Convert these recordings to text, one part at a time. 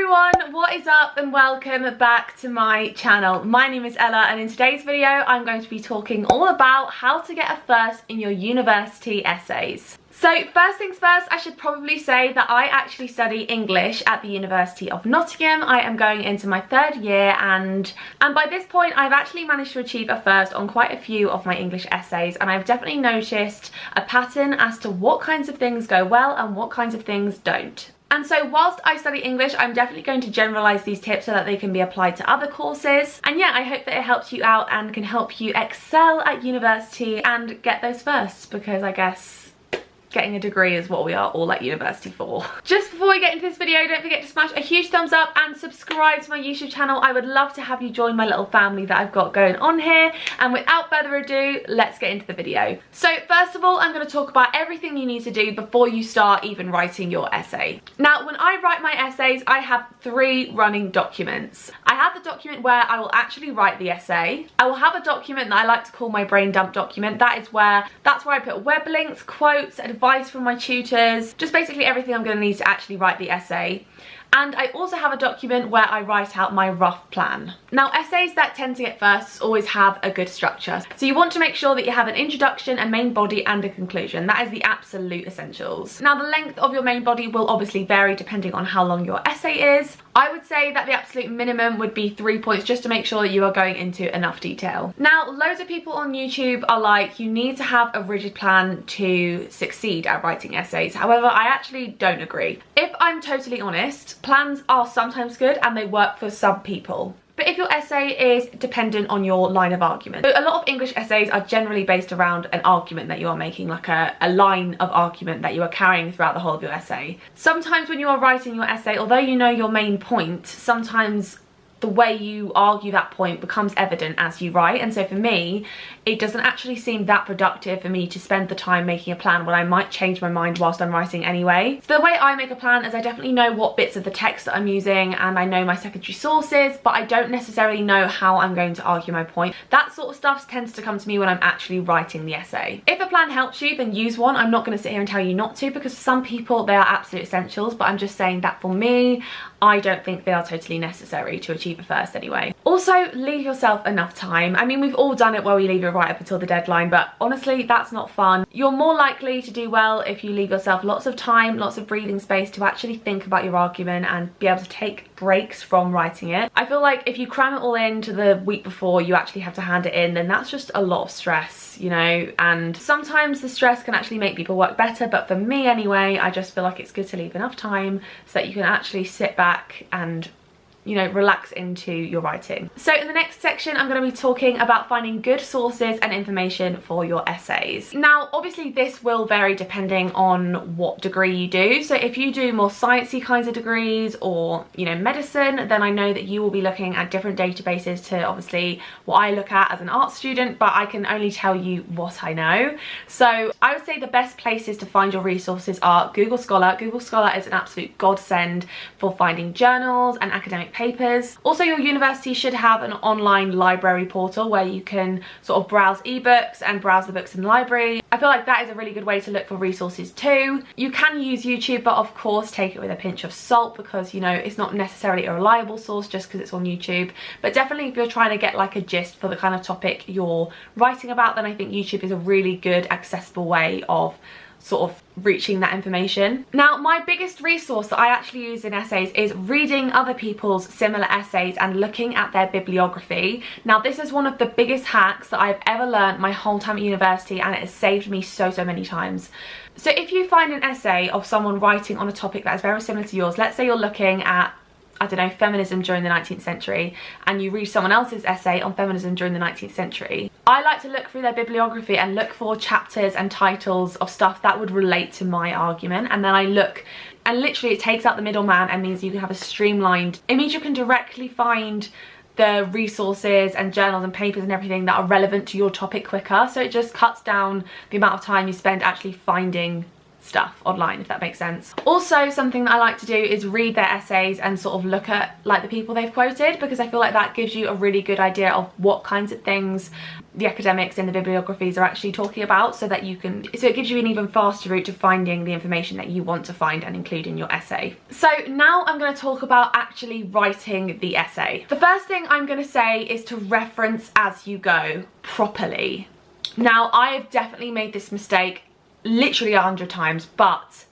everyone, what is up and welcome back to my channel. My name is Ella and in today's video I'm going to be talking all about how to get a first in your university essays. So first things first, I should probably say that I actually study English at the University of Nottingham. I am going into my third year and by this point I've actually managed to achieve a first on quite a few of my English essays, and I've definitely noticed a pattern as to what kinds of things go well and what kinds of things don't. And so whilst I study English, I'm definitely going to generalise these tips so that they can be applied to other courses. And yeah, I hope that it helps you out and can help you excel at university and get those firsts, because I guess getting a degree is what we are all at university for. Just before we get into this video, don't forget to smash a huge thumbs up and subscribe to my YouTube channel. I would love to have you join my little family that I've got going on here. And without further ado, let's get into the video. So first of all, I'm going to talk about everything you need to do before you start even writing your essay. Now, when I write my essays, I have three running documents. I have the document where I will actually write the essay. I will have a document that I like to call my brain dump document. That's where I put web links, quotes, advice from my tutors, just basically everything I'm going to need to actually write the essay. And I also have a document where I write out my rough plan. Now, essays that tend to get firsts always have a good structure. So you want to make sure that you have an introduction, a main body and a conclusion. That is the absolute essentials. Now, the length of your main body will obviously vary depending on how long your essay is. I would say that the absolute minimum would be 3 points, just to make sure that you are going into enough detail. Now, loads of people on YouTube are like, you need to have a rigid plan to succeed at writing essays. However, I actually don't agree. If I'm totally honest, plans are sometimes good and they work for some people. But if your essay is dependent on your line of argument. So a lot of English essays are generally based around an argument that you are making, like a line of argument that you are carrying throughout the whole of your essay. Sometimes when you are writing your essay, although you know your main point, sometimes the way you argue that point becomes evident as you write. And so for me, it doesn't actually seem that productive for me to spend the time making a plan when I might change my mind whilst I'm writing anyway. So the way I make a plan is I definitely know what bits of the text that I'm using and I know my secondary sources, but I don't necessarily know how I'm going to argue my point. That sort of stuff tends to come to me when I'm actually writing the essay. If a plan helps you, then use one. I'm not going to sit here and tell you not to, because for some people they are absolute essentials, but I'm just saying that for me, I don't think they are totally necessary to achieve a first anyway. Also, leave yourself enough time. I mean, we've all done it where we leave it right up until the deadline, but honestly, that's not fun. You're more likely to do well if you leave yourself lots of time, lots of breathing space to actually think about your argument and be able to take breaks from writing it. I feel like if you cram it all into the week before you actually have to hand it in, then that's just a lot of stress, you know, and sometimes the stress can actually make people work better, but for me anyway, I just feel like it's good to leave enough time so that you can actually sit back and, you know, relax into your writing. So in the next section, I'm going to be talking about finding good sources and information for your essays. Now, obviously this will vary depending on what degree you do. So if you do more sciencey kinds of degrees or, you know, medicine, then I know that you will be looking at different databases to obviously what I look at as an art student, but I can only tell you what I know. So I would say the best places to find your resources are Google Scholar. Google Scholar is an absolute godsend for finding journals and academic papers. Also, your university should have an online library portal where you can sort of browse ebooks and browse the books in the library. I feel like that is a really good way to look for resources too. You can use YouTube, but of course take it with a pinch of salt, because, you know, it's not necessarily a reliable source just because it's on YouTube. But definitely if you're trying to get like a gist for the kind of topic you're writing about, then I think YouTube is a really good accessible way of sort of reaching that information. Now, my biggest resource that I actually use in essays is reading other people's similar essays and looking at their bibliography. Now, this is one of the biggest hacks that I've ever learned my whole time at university, and it has saved me so many times. So if you find an essay of someone writing on a topic that is very similar to yours, let's say you're looking at, I don't know, feminism during the 19th century, and you read someone else's essay on feminism during the 19th century. I like to look through their bibliography and look for chapters and titles of stuff that would relate to my argument, and then I look, and literally it takes out the middleman and means you can have a streamlined, it means you can directly find the resources and journals and papers and everything that are relevant to your topic quicker. So it just cuts down the amount of time you spend actually finding stuff online, if that makes sense. Also, something that I like to do is read their essays and sort of look at like the people they've quoted, because I feel like that gives you a really good idea of what kinds of things the academics in the bibliographies are actually talking about, so that you can, so it gives you an even faster route to finding the information that you want to find and include in your essay. So now I'm going to talk about actually writing the essay. The first thing I'm going to say is to reference as you go properly. Now, I have definitely made this mistake literally 100 times, but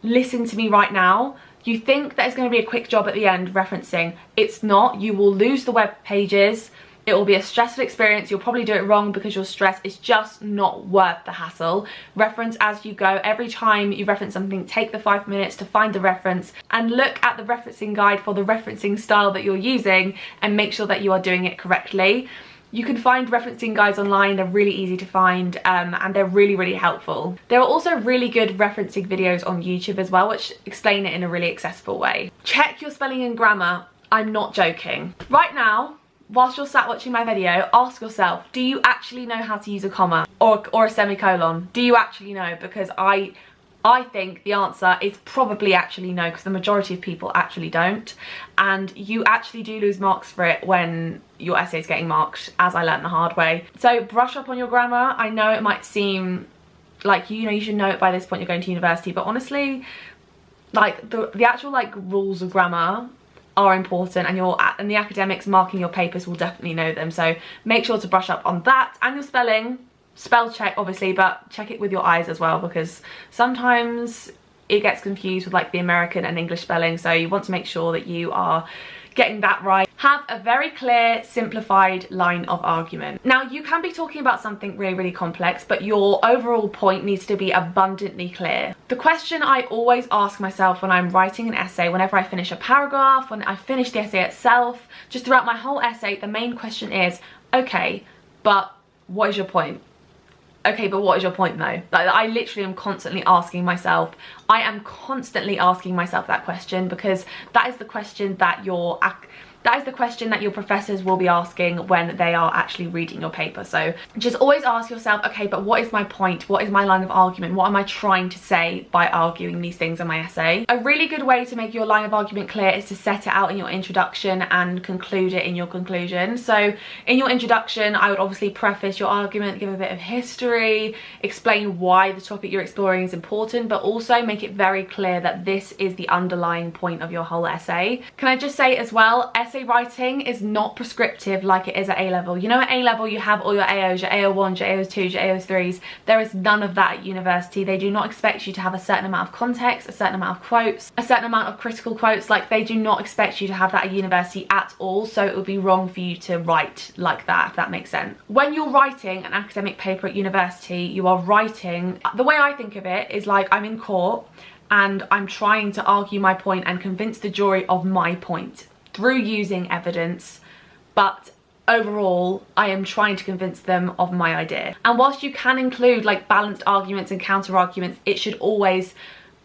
listen to me right now. You think that it's going to be a quick job at the end referencing. It's not. You will lose the web pages. It will be a stressful experience. You'll probably do it wrong because you're stressed. It's just not worth the hassle. Reference as you go. Every time you reference something, take the 5 minutes to find the reference and look at the referencing guide for the referencing style that you're using and make sure that you are doing it correctly. You can find referencing guides online. They're really easy to find, and they're really helpful. There are also really good referencing videos on YouTube as well, which explain it in a really accessible way. Check your spelling and grammar. I'm not joking. Right now, whilst you're sat watching my video, ask yourself, do you actually know how to use a comma or a semicolon? Do you actually know? Because I think the answer is probably actually no, because the majority of people actually don't, and you actually do lose marks for it when your essay is getting marked, as I learned the hard way. So brush up on your grammar. I know it might seem like, you know, you should know it by this point, you're going to university, but honestly, like the actual like rules of grammar are important, and the academics marking your papers will definitely know them. So make sure to brush up on that, and your spelling. Spell check obviously, but check it with your eyes as well, because sometimes it gets confused with like the American and English spelling, so you want to make sure that you are getting that right. Have a very clear, simplified line of argument. Now, you can be talking about something really complex, but your overall point needs to be abundantly clear. The question I always ask myself when I'm writing an essay, whenever I finish a paragraph, when I finish the essay itself, just throughout my whole essay, the main question is, okay, but what is your point? Okay, but what is your point though? Like, I literally am constantly asking myself, that question, because that is the question that your professors will be asking when they are actually reading your paper. So just always ask yourself, okay, but what is my point? What is my line of argument? What am I trying to say by arguing these things in my essay? A really good way to make your line of argument clear is to set it out in your introduction and conclude it in your conclusion. So in your introduction, I would obviously preface your argument, give a bit of history, explain why the topic you're exploring is important, but also make it very clear that this is the underlying point of your whole essay. Can I just say as well, essay writing is not prescriptive like it is at A-level. You know, at A-level you have all your AOs, your AO1s, your AO2s, your AO3s. There is none of that at university. They do not expect you to have a certain amount of context, a certain amount of quotes, a certain amount of critical quotes. Like, they do not expect you to have that at university at all, so it would be wrong for you to write like that, if that makes sense. When you're writing an academic paper at university, you are writing, the way I think of it is like I'm in court and I'm trying to argue my point and convince the jury of my point through using evidence, but overall I am trying to convince them of my idea. And whilst you can include like balanced arguments and counter arguments, it should always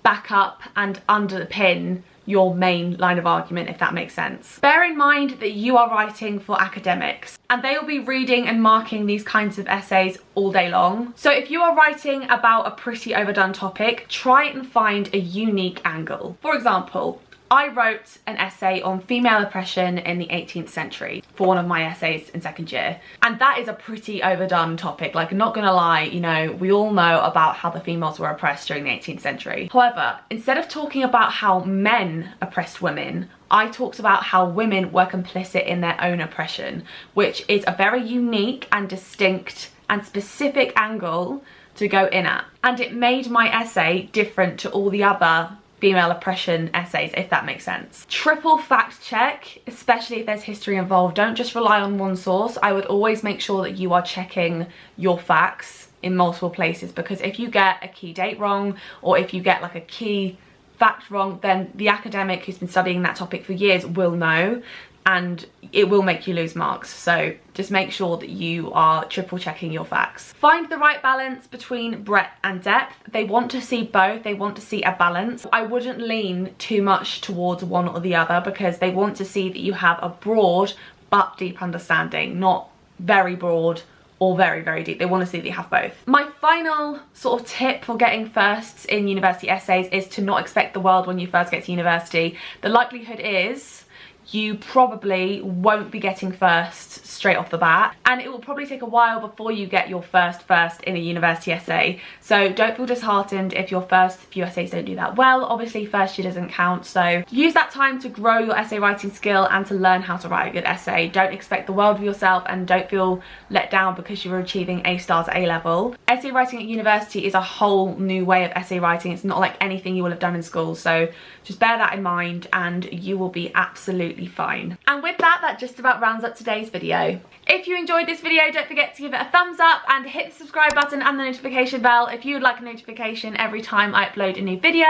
back up and underpin your main line of argument, if that makes sense. Bear in mind that you are writing for academics and they will be reading and marking these kinds of essays all day long. So if you are writing about a pretty overdone topic, try and find a unique angle. For example, I wrote an essay on female oppression in the 18th century for one of my essays in second year. And that is a pretty overdone topic. Like, I'm not gonna lie, you know, we all know about how the females were oppressed during the 18th century. However, instead of talking about how men oppressed women, I talked about how women were complicit in their own oppression, which is a very unique and distinct and specific angle to go in at. And it made my essay different to all the other female oppression essays, if that makes sense. Triple fact check, especially if there's history involved. Don't just rely on one source. I would always make sure that you are checking your facts in multiple places, because if you get a key date wrong, or if you get like a key fact wrong, then the academic who's been studying that topic for years will know, and it will make you lose marks. So just make sure that you are triple checking your facts. Find the right balance between breadth and depth. They want to see both. They want to see a balance. I wouldn't lean too much towards one or the other, because they want to see that you have a broad but deep understanding, not very broad or very, very deep. They want to see that you have both. My final sort of tip for getting firsts in university essays is to not expect the world when you first get to university. The likelihood is you probably won't be getting first straight off the bat, and it will probably take a while before you get your first in a university essay. So don't feel disheartened if your first few essays don't do that well. Obviously first year doesn't count, so use that time to grow your essay writing skill and to learn how to write a good essay. Don't expect the world of yourself and don't feel let down because you're achieving A stars at A level. Essay writing at university is a whole new way of essay writing. It's not like anything you will have done in school, so just bear that in mind and you will be absolutely fine. And with that, that just about rounds up today's video. If you enjoyed this video, don't forget to give it a thumbs up and hit the subscribe button and the notification bell if you would like a notification every time I upload a new video.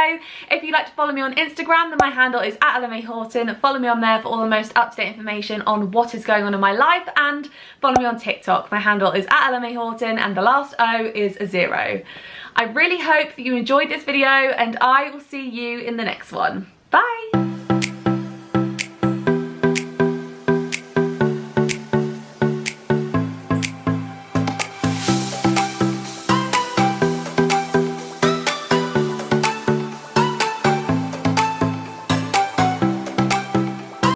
If you'd like to follow me on Instagram, then my handle is @ella.houghton. Follow me on there for all the most up-to-date information on what is going on in my life, and follow me on TikTok. My handle is @ella.houghton and the last O is a 0. I really hope that you enjoyed this video and I will see you in the next one. Bye!